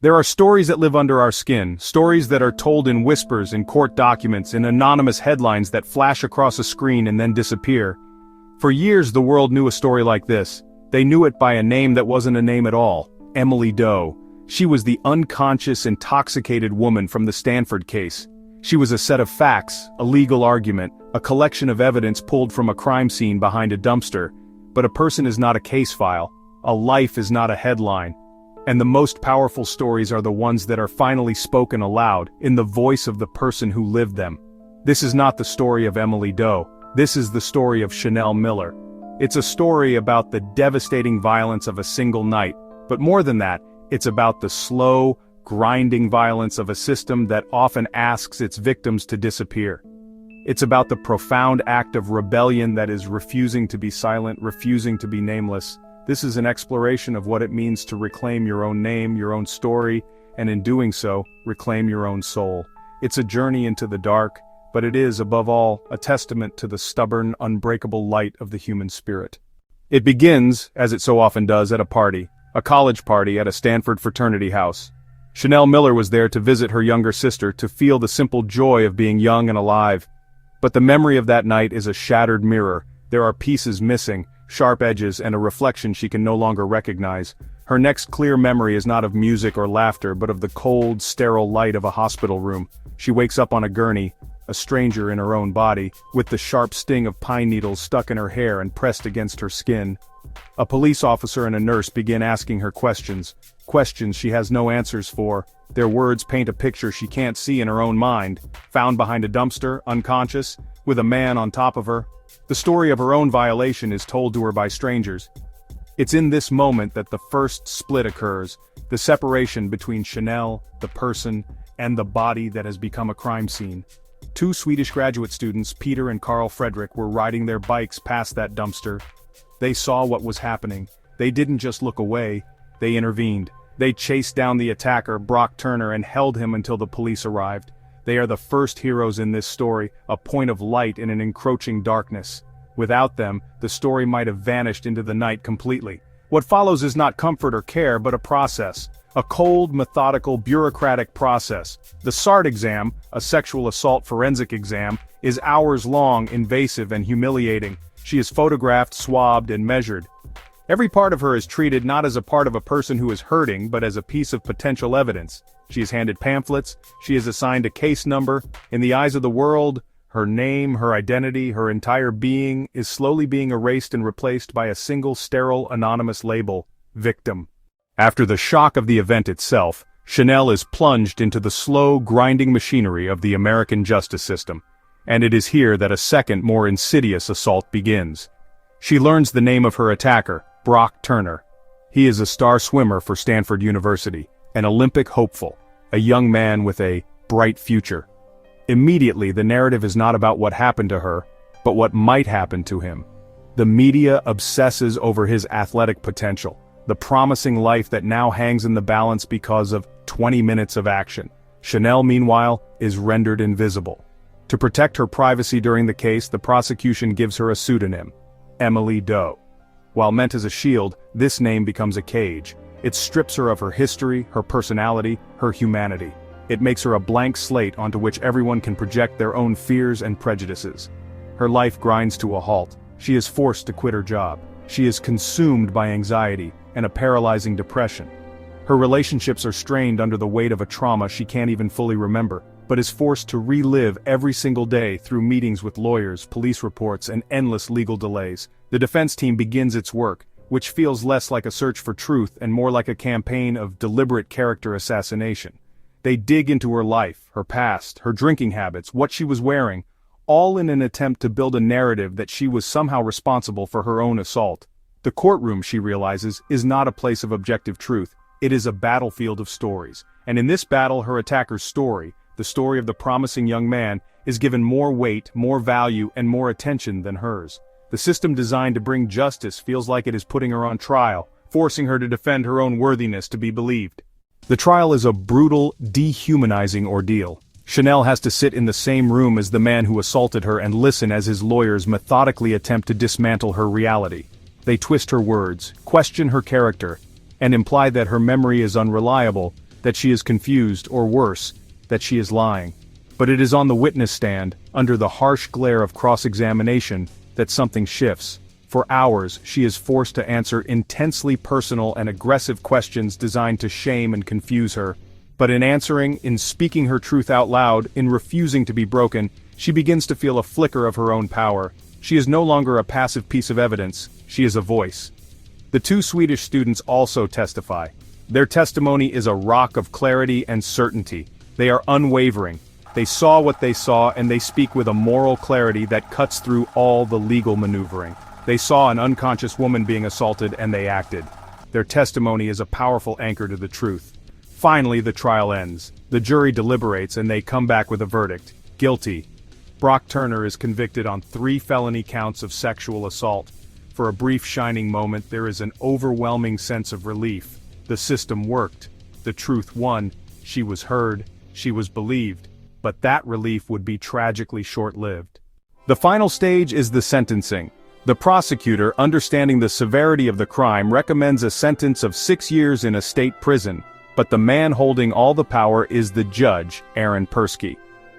There are stories that live under our skin, stories that are told in whispers, in court documents, in anonymous headlines that flash across a screen and then disappear. For years the world knew a story like this. They knew it by a name that wasn't a name at all: Emily Doe. She was the unconscious, intoxicated woman from the Stanford case. She was a set of facts, a legal argument, a collection of evidence pulled from a crime scene behind a dumpster. But a person is not a case file. A life is not a headline. And the most powerful stories are the ones that are finally spoken aloud, in the voice of the person who lived them. This is not the story of Emily Doe. This is the story of Chanel Miller. It's a story about the devastating violence of a single night, but more than that, it's about the slow, grinding violence of a system that often asks its victims to disappear. It's about the profound act of rebellion that is refusing to be silent, refusing to be nameless. This is an exploration of what it means to reclaim your own name, your own story, and in doing so, reclaim your own soul. It's a journey into the dark, but it is, above all, a testament to the stubborn, unbreakable light of the human spirit. It begins, as it so often does, at a college party at a Stanford fraternity house. Chanel Miller was there to visit her younger sister, to feel the simple joy of being young and alive. But the memory of that night is a shattered mirror. There are pieces missing, sharp edges, and a reflection she can no longer recognize. Her next clear memory is not of music or laughter, but of the cold, sterile light of a hospital room. She wakes up on a gurney, a stranger in her own body, with the sharp sting of pine needles stuck in her hair and pressed against her skin. A police officer and a nurse begin asking her questions she has no answers for. Their words paint a picture she can't see in her own mind, found behind a dumpster, unconscious, with a man on top of her. The story of her own violation is told to her by strangers. It's in this moment that the first split occurs, the separation between Chanel, the person, and the body that has become a crime scene. Two Swedish graduate students, Peter and Carl Fredrik, were riding their bikes past that dumpster. They saw what was happening. They didn't just look away, they intervened. They chased down the attacker, Brock Turner, and held him until the police arrived. They are the first heroes in this story, a point of light in an encroaching darkness. Without them, the story might have vanished into the night completely. What follows is not comfort or care, but a process. A cold, methodical, bureaucratic process. The SART exam, a sexual assault forensic exam, is hours long, invasive, and humiliating. She is photographed, swabbed, and measured. Every part of her is treated not as a part of a person who is hurting, but as a piece of potential evidence. She is handed pamphlets, she is assigned a case number. In the eyes of the world, her name, her identity, her entire being is slowly being erased and replaced by a single sterile, anonymous label: victim. After the shock of the event itself, Chanel is plunged into the slow, grinding machinery of the American justice system. And it is here that a second, more insidious assault begins. She learns the name of her attacker, Brock Turner. He is a star swimmer for Stanford University, an Olympic hopeful, a young man with a bright future. Immediately, the narrative is not about what happened to her, but what might happen to him. The media obsesses over his athletic potential, the promising life that now hangs in the balance because of 20 minutes of action. Chanel, meanwhile, is rendered invisible. To protect her privacy during the case, the prosecution gives her a pseudonym: Emily Doe. While meant as a shield, this name becomes a cage. It strips her of her history, her personality, her humanity. It makes her a blank slate onto which everyone can project their own fears and prejudices. Her life grinds to a halt. She is forced to quit her job. She is consumed by anxiety and a paralyzing depression. Her relationships are strained under the weight of a trauma she can't even fully remember, but is forced to relive every single day through meetings with lawyers, police reports, and endless legal delays. The defense team begins its work, which feels less like a search for truth and more like a campaign of deliberate character assassination. They dig into her life, her past, her drinking habits, what she was wearing, all in an attempt to build a narrative that she was somehow responsible for her own assault. The courtroom, she realizes, is not a place of objective truth. It is a battlefield of stories. And in this battle, her attacker's story, the story of the promising young man, is given more weight, more value, and more attention than hers. The system designed to bring justice feels like it is putting her on trial, forcing her to defend her own worthiness to be believed. The trial is a brutal, dehumanizing ordeal. Chanel has to sit in the same room as the man who assaulted her and listen as his lawyers methodically attempt to dismantle her reality. They twist her words, question her character, and imply that her memory is unreliable, that she is confused, or worse, that she is lying. But it is on the witness stand, under the harsh glare of cross-examination, that something shifts. For hours, she is forced to answer intensely personal and aggressive questions designed to shame and confuse her. But in answering, in speaking her truth out loud, in refusing to be broken, she begins to feel a flicker of her own power. She is no longer a passive piece of evidence, she is a voice. The two Swedish students also testify. Their testimony is a rock of clarity and certainty. They are unwavering. They saw what they saw, and they speak with a moral clarity that cuts through all the legal maneuvering. They saw an unconscious woman being assaulted, and they acted. Their testimony is a powerful anchor to the truth. Finally, the trial ends. The jury deliberates, and they come back with a verdict: guilty. Brock Turner is convicted on 3 felony counts of sexual assault. For a brief shining moment, there is an overwhelming sense of relief. The system worked. The truth won. She was heard. She was believed. But that relief would be tragically short-lived. The final stage is the sentencing. The prosecutor, understanding the severity of the crime, recommends a sentence of 6 years in a state prison. But the man holding all the power is the judge, Aaron Persky.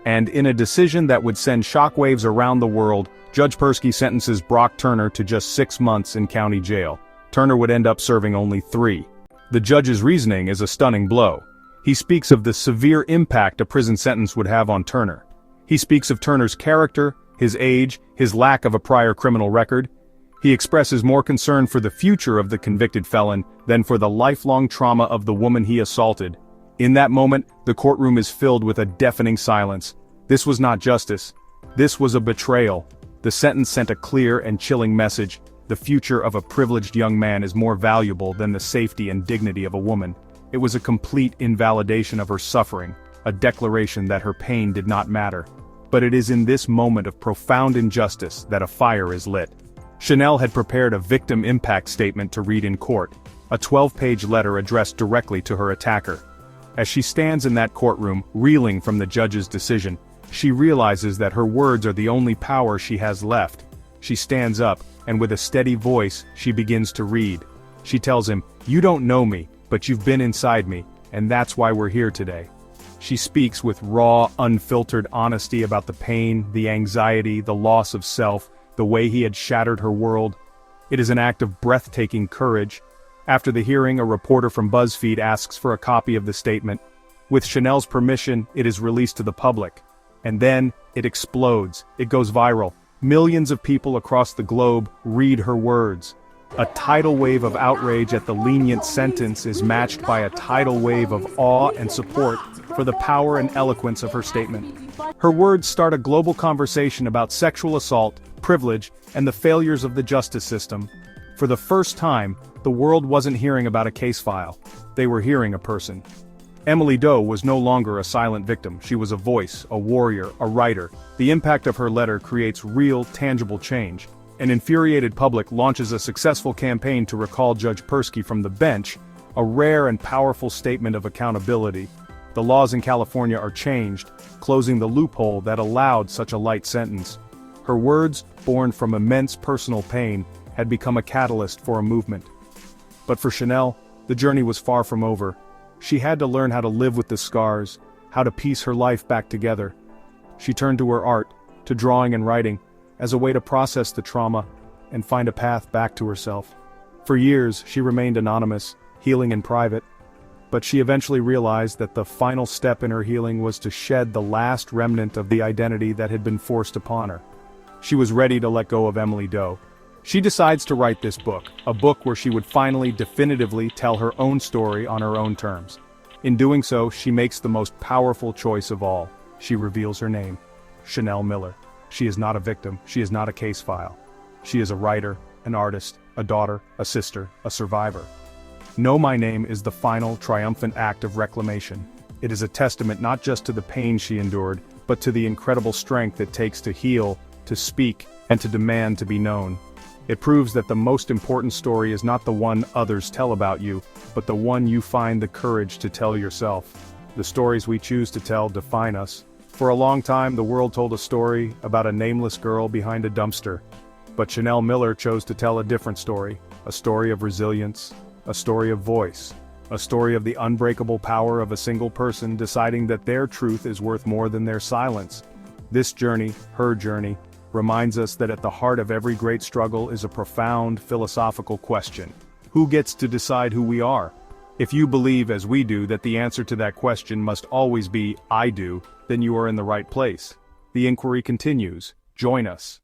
And in a decision that would send shockwaves around the world, Judge Persky sentences Brock Turner to just 6 months in county jail. Turner would end up serving only 3. The judge's reasoning is a stunning blow. He speaks of the severe impact a prison sentence would have on Turner. He speaks of Turner's character, his age, his lack of a prior criminal record. He expresses more concern for the future of the convicted felon than for the lifelong trauma of the woman he assaulted. In that moment, the courtroom is filled with a deafening silence. This was not justice. This was a betrayal. The sentence sent a clear and chilling message: the future of a privileged young man is more valuable than the safety and dignity of a woman. It was a complete invalidation of her suffering, a declaration that her pain did not matter. But it is in this moment of profound injustice that a fire is lit. Chanel had prepared a victim impact statement to read in court, a 12-page letter addressed directly to her attacker. As she stands in that courtroom, reeling from the judge's decision, she realizes that her words are the only power she has left. She stands up, and with a steady voice, she begins to read. She tells him, "You don't know me, but you've been inside me, and that's why we're here today." She speaks with raw, unfiltered honesty about the pain, the anxiety, the loss of self, the way he had shattered her world. It is an act of breathtaking courage. After the hearing, a reporter from BuzzFeed asks for a copy of the statement. With Chanel's permission, it is released to the public. And then, it explodes. It goes viral. Millions of people across the globe read her words. A tidal wave of outrage at the lenient sentence is matched by a tidal wave of awe and support for the power and eloquence of her statement. Her words start a global conversation about sexual assault, privilege, and the failures of the justice system. For the first time, the world wasn't hearing about a case file. They were hearing a person. Emily Doe was no longer a silent victim. She was a voice, a warrior, a writer. The impact of her letter creates real, tangible change. An infuriated public launches a successful campaign to recall Judge Persky from the bench, a rare and powerful statement of accountability. The laws in California are changed, closing the loophole that allowed such a light sentence. Her words, born from immense personal pain, had become a catalyst for a movement. But for Chanel, the journey was far from over. She had to learn how to live with the scars, how to piece her life back together. She turned to her art, to drawing and writing, as a way to process the trauma and find a path back to herself. For years, she remained anonymous, healing in private. But she eventually realized that the final step in her healing was to shed the last remnant of the identity that had been forced upon her. She was ready to let go of Emily Doe. She decides to write this book, a book where she would finally definitively tell her own story on her own terms. In doing so, she makes the most powerful choice of all. She reveals her name, Chanel Miller. She is not a victim, she is not a case file. She is a writer, an artist, a daughter, a sister, a survivor. Know My Name is the final, triumphant act of reclamation. It is a testament not just to the pain she endured, but to the incredible strength it takes to heal, to speak, and to demand to be known. It proves that the most important story is not the one others tell about you, but the one you find the courage to tell yourself. The stories we choose to tell define us. For a long time, the world told a story about a nameless girl behind a dumpster. But Chanel Miller chose to tell a different story, a story of resilience, a story of voice. A story of the unbreakable power of a single person deciding that their truth is worth more than their silence. This journey, her journey, reminds us that at the heart of every great struggle is a profound philosophical question. Who gets to decide who we are? If you believe, as we do, that the answer to that question must always be, I do, then you are in the right place. The inquiry continues. Join us.